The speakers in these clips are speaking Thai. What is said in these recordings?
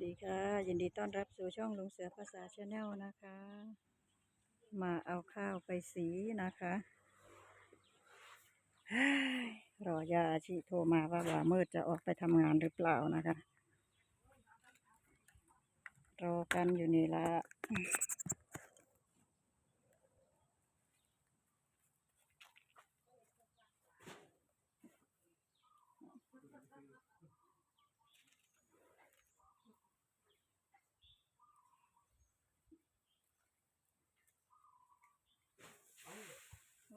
ดีค่ะยินดีต้อนรับสู่ช่องลุงเสือภาษาชาแนลนะคะ มาเอาข้าวไปสีนะคะเฮ้ยรอยาอาชีโทรมาว่ามืดจะออกไปทำงานหรือเปล่านะคะ รอกันอยู่นี่ละ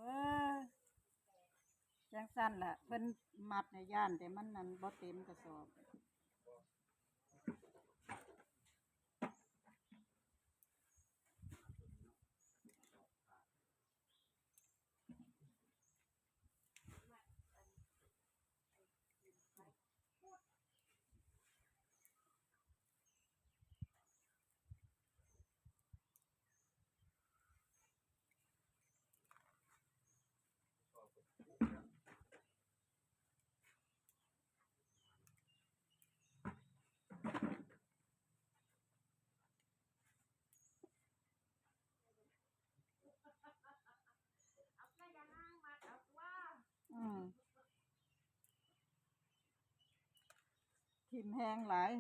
ว้าจังสั้นแหละเพิ่นมัดในย่านแต่มันนั่นบ่เต็มกระสอบอืมทิ่มแห้งหลาย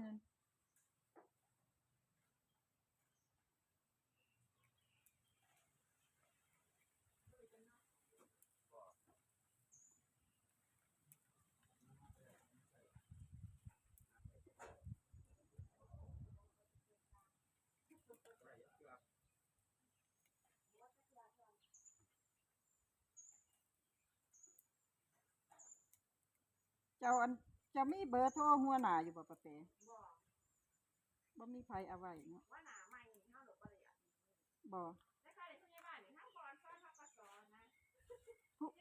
เจ้าอันจะมีเบอร์โทรหัวหน้าอยู่บ่ปะเป๋บ่มีไผเอาไว้เนาะว่าหนาใหม่เท่าหรือเปล่าเนี่ยบ่แต่ใครผู้ใหญ่บ้านเนี่ยทั้งบอลซ้อนทักกระสอนนะ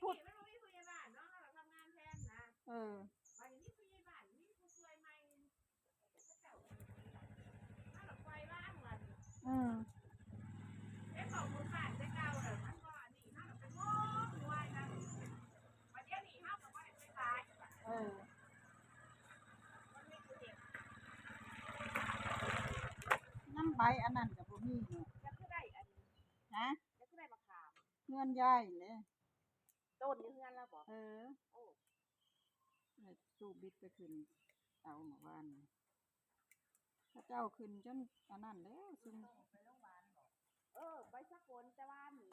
พูดนี่ไม่รู้มีผู้ใหญ่บ้านเนาะเราทำงานแทนนะเออวันนี้ผู้ใหญ่บ้านนี่ผู้ช่วยใหม่เจ้าถ้าเราปล่อยว่างวันอืมเอ๊ะบอกผู้ขาดจะเก่าเลยมันก็นี่ถ้าเราไปโง่หัวนะวันเดียวนี่ห้ากับว่าได้ไปตายเออมันไม่คือเด็กน้ำใบอันนั้นกับบ่มีเนาะจะคือได้อันฮะจะคือได้มะขาม เงื่อนย้ายเลยต้นอยู่เฮือนแล้วบอกเออโอ้ตู้บิดไปขึ้นเอาหมู่บ้านนี่พระเจ้าขึ้นจนอันนั้นแล้วซึ่งไปสักคนแต่ว่านี่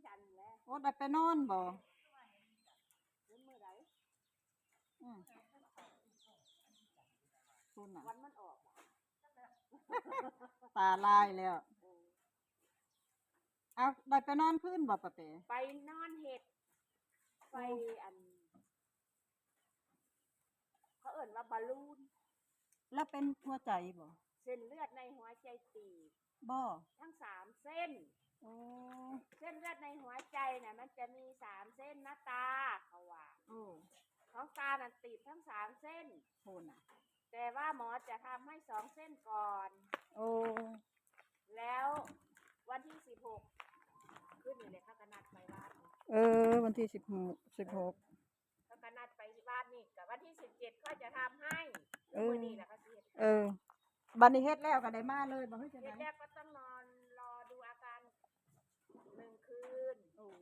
ยันแล้วโอ้ได้ไปนอนบ่มือไหนอืมคุณน่ะวันมันออก ตาลายแล้วเอาได้ไปนอนพื้นบ่ปะเป๋ไปนอนเห็ดไปอันเขาเอิ่นว่าบอลลูนแล้วเป็นหัวใจบ่เส้นเลือดในหัวใจตีบบ่ทั้ง3 เส้นโอ้เส้นเลือดในหัวใจน่ะมันจะมี3 เส้นนะตาเขาว่าโอ้ของตาน่ะตีบทั้ง3 เส้นโหน่ะแต่ว่าหมอจะทำให้2 เส้นก่อนโอ้แล้ววันที่16ขึ้นอยู่ในข้ากนัดไปบ้านวันที่16ข้ากนัดไปบ้านนี่กับวันที่17เขาจะทำให้นี่แหละเขาเฮ็ดบัดนี้เฮ็ดแล้วก็ได้มาเลยบ่เฮ็ดจังได๋แรกก็ต้องนอนรอดูอาการ1 คืน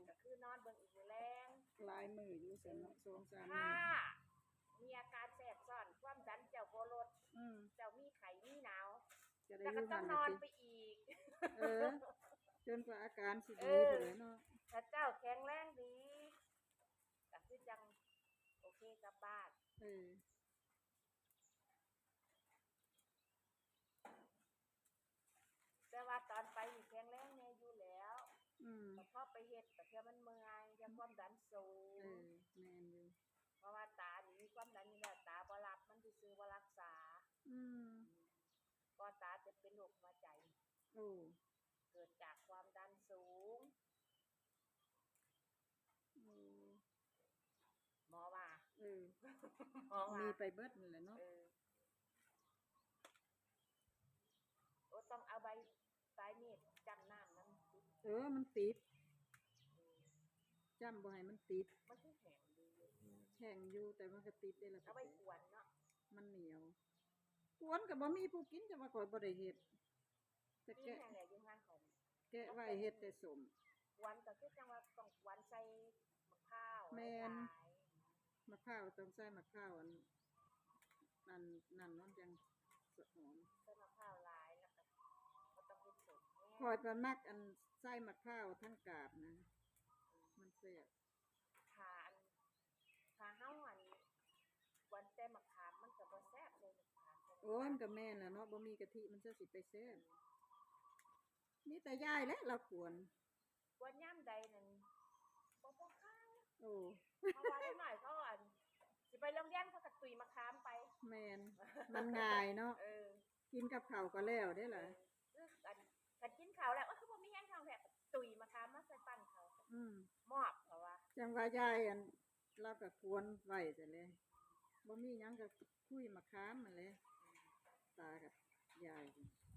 ก็คือนอนเบิ่งอีกมื้อแลงลายมืออยู่ซั่นเนาะ2-3ถ้ามื้อมีอาการแทรกซ้อนความดันเจ้าบ่ลดเจ้ามีไข้มีหนาวจะก็ต้องนอนไปอีกจนกว่าอาการสิดีพุ่นแหละเนาะถ้าเจ้าแข็งแรงดีก็คือจังโอเคกลับบ้านแต่ว่าตอนไปแข็งแรงแน่อยู่แล้วแต่พอไปเฮ็ดแต่เทื่อมันเมื่อยยังความดันสูงแม่นอยู่เพราะว่าตานี่มีความดันอยู่แล้วตาบ่รับมันซื่อๆบ่รักษาก็ตาจะเป็นโรคหัวใจเกิดจากความดันสูงหมอว่ามีไปเบิดนั่นแหละเนาะต้องเอาใบสายมีดจับน้ำมันมันติดจำบ่ให้มันติดมันคือแข็งดีแข็งอยู่แต่มันก็ติดได้ล่ะเอาไปกวนเนาะมันเหนียวกู วนก็บ่มีผู้กินจะว่าข่อยบ่ได้เฮ็ดแต่ กิน แกะ นั่นแหละอยู่งานของ แกะไว้เฮ็ดแต่สม วันก็คือจังว่าต้องวันใส่มะพร้าว แม่น หลาย มะพร้าวต้องใส่มะพร้าวอันนั่นมันจังสหอม ๆใส่มะพร้าวหลายแล้วก็บ่ต้องเฮ็ดสุก ข่อยก็มักอันใส่มะพร้าวทั้งกาบนะ มันแซ่บ ถ้าอันถ้าเฮาอันวันแต่มะขามมันก็บ่แซ่บเลยมะขาม โอ้ยมันก็แม่นล่ะเนาะบ่มีกะทิมันจะสิไปแซ่บมีแต่ยายแหละเราควร วันยามใดนั่นบ่พอข้าว โอ้ เพราะว่าเด็กน้อยเขาอันสิไปโรงเรียนเขาก็ตุยมะขามไป แม่นมันง่ายเนาะ เออ กินกับข้าวก็แล้วเด้ล่ะ คือกันกินข้าวแล้วคือบ่มีแห้งทางแบบตุยมะขามมาใส่ปั้นเขา อืม มอบเพราะว่า จังว่ายายอันเราก็ควรไว้แต่เลยบ่มีหยังก็คุยมะขามนั่นแหละตากับยาย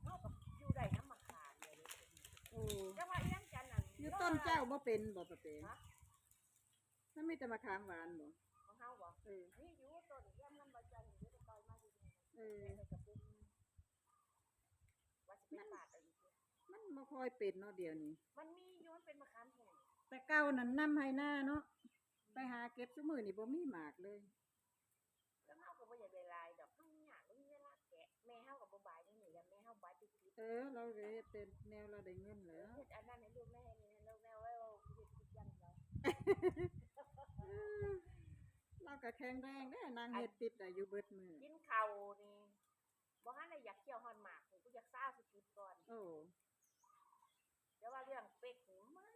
เฮาก็อยู่ได้น้ำมะขามเลย โอ้ จังว่าอีหยังจันนั่น อยู่ต้นเจ้าบ่เป็นบ่ปะเต ฮะ มันมีแต่มะขามหวานบ่ ของเฮาบ่ เออ นี่อยู่ต้นยามมันบ่จันอยู่ต่อยมาอยู่นี่ เออ แล้วก็เป็นว่าสิเป็นบาทอะไรเงี้ย มันบ่ค่อยเป็นเนาะเดี๋ยวนี้ มันมีอยู่มันเป็นมะขามแห้ง แต่เก่านั้นนำให้หน้าเนาะไปหาเก็บซุมื้อนี่บ่มีหมากเลย แล้วเฮาก็บ่อยากได้หลายดอกเฮาอยากมีเวลาแกะแม่เฮาก็บ่บายจังนี่แล้วแม่เฮาบายติด เราก็เฮ็ดเป็นแนวเราได้เงินแล้ ๆ ว เฮ็ดอันนั้นให้ลูกแม่นี่ลูกแม่ไว้เอาเฮ็ดทุกอย่างแล้ว เราก็แข็งแรงเด้อนางเฮ็ดติดได้อยู่เบิดมื้อ กินข้าวนี่บ่ทันได้อยากเคี่ยวฮอดหมากกูอยากซ่าสิกินก่อน โอ้ แต่ว่าเรื่องเป็กนี่มา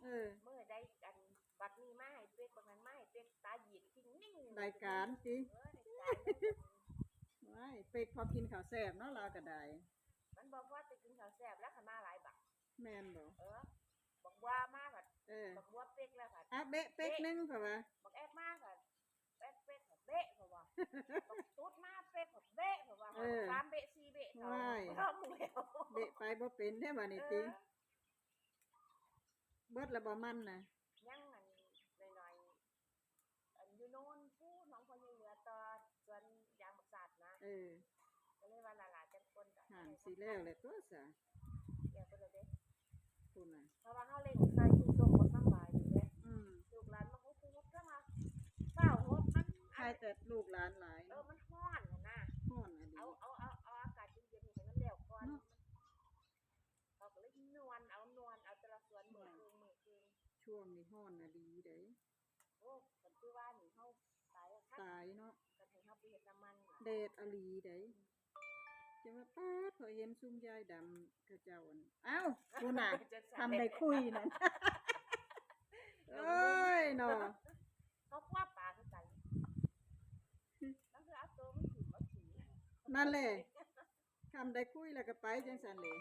เออ เมื่อได้อันบักนี้มาให้เป็กบักนั้นมาให้เป็กตาหยีดทิ้งนิ่ง รายการติ ได้การเลย ว้ายเป็กพอกินข้าวแซ่บเนาะเราก็ได้ มันบอกว่าจะกินข้าวแซ่บแล้วขมาหลายบัก แม่นบ่ บอกว่ามาผัด เออ บอกว่าเป็กแล้วผัด อ่ะเบะเป็กหนึงเพราะว่า บอกแอบมาผัดเป็กผัดเบะเพราะว่าบอกตุ๊ดมาเป็กผัดเบะเพราะว่าสามเบะสี่เบะเท่าเท่าหมูแล้ว เบะไปบ่เป็นแท้บัดนี้ติเบิดแล้วบ่มันน่ะ ยังอันหน่อยๆอันอยู่โน่นผู้น้องพอยังเหลือต่อส่วนยางบักสัตว์นะ เออ ก็เลยว่าหลานๆจังคนก็ ห่างสิแล้วแหละตัวซะ เดี๋ยวไปเลยเด้ พุ่นน่ะ เพราะว่าเฮาเล่นใส่อยู่ตรงบ่สบายอยู่เด้ อืม ลูกหลานมาฮู้ฮู้เครื่องว่าเฝ้าโฮดมัน ใครแต่ลูกหลานหลาย มันฮ้อนน่ะ ฮ้อนอะดี เอาอากาศเย็นๆนี่ให้มันแล้วก่อนเขาก็เลยนวลเอาแต่ละส่วนมือคืน ช่วงนี้ฮ้อนอะดีเด้ โอ้คนคือว่านี่เฮาตายแล้วค่ะ ตายเนาะ ก็ให้เฮาไปเฮ็ดน้ำมัน แดดอะลีเด้จะว่าป๊าดพอเห็นซุ่มยายดำเขาเจ้าอั่นอ้าวพุ่นน่ะทำได้คุยนั่นเอ้ยเนาะ เขาคว้าปลาคือกันนั่นคือเอาตัวมันถือมาถือ นั่นแหละทำได้คุยแล้วก็ไปจังซั่นเลย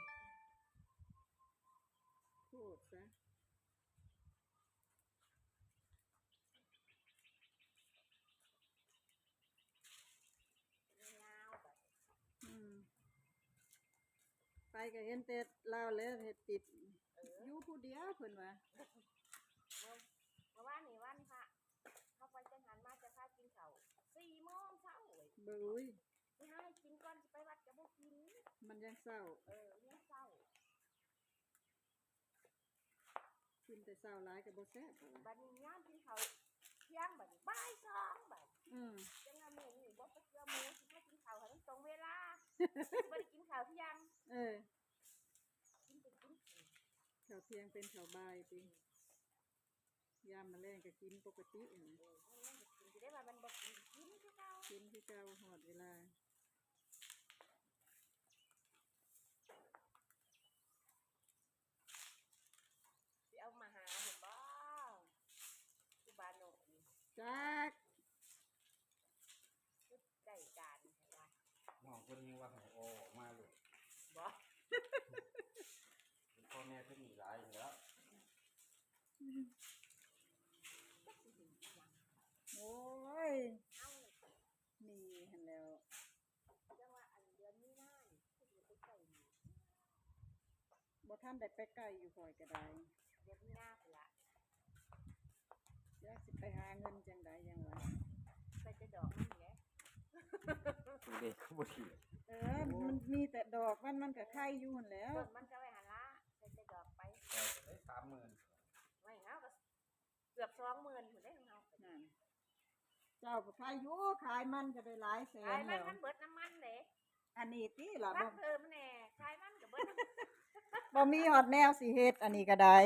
พูดซะ ยาวแบบ อืมไปก็เห็นแต่ลาวแล้วเฮ็ดติดอยู่ผู้เดียวเพิ่นว่า เมื่อวานนี่วันพระเขาไปจังหันมาจะพากินข้าว4 โมงเช้าเว้ย เบ้ย ไม่ให้กินก่อนสิไปวัดก็บ่กิน มันยังเศร้า เนี่ยเช้า กินแต่เศร้าหลายก็บ่แซ่บเท่าไหร่ บัดนี้ยามกินข้าวเที่ยงบัดนี้บ่าย2บัด จังว่ามื้อนี้บ่ไปเชื่อหมูสิมากินข้าวให้มันตรงเวลาบ่ได้กินข้าวเที่ยง กินไปกิน ข้าวเที่ยงเป็นข้าวบ่ายติยามมื้อแลงก็กินปกตินั่น มันกินสิได้ว่ามันบ่กินกินคือเก่า กินคือเก่าฮอดเวลา สิเอามาหาเห็นบ่ที่บ้านโนนี่ จัก คือได้การใช่ว่า น้องคนนี้ว่าให้ออกมาลูก บ่ พ่อแม่เพิ่นมีหลายอยู่แล้ว จักสิเห็นอีหยัง โอ้ย เอา มีหั่นแล้ว จังว่าอันเดือนมีนานี่คือสิไปใส่นี่ บ่ทันได้ไปไกลอยู่ข่อยก็ได้ เดือนมีนาพุ่นล่ะ จักสิไปหาเงินจังได๋ยังวะ ใส่จะดอกนี่แหละ เด็กก็บ่ถือ มันมีแต่ดอกมันก็ไข่อยู่หั่นแหล้ว ต้นมันก็ไว้หันละใส่ดอกไป แต่ได้30,000ไม่เงาก็เกือบ20,000พุ่นได้เงา นั่นเจ้าก็ขายอยู่ขายมันก็ได้หลายแส ขาย น มั แล้ว มันเบิดน้ำมันเด้ อันนี้ติล่ะ พักเพิ่มแน่ขายมันก็เบิด บ่มีฮอดแนวสิเฮ็ดอันนี้ก็ได้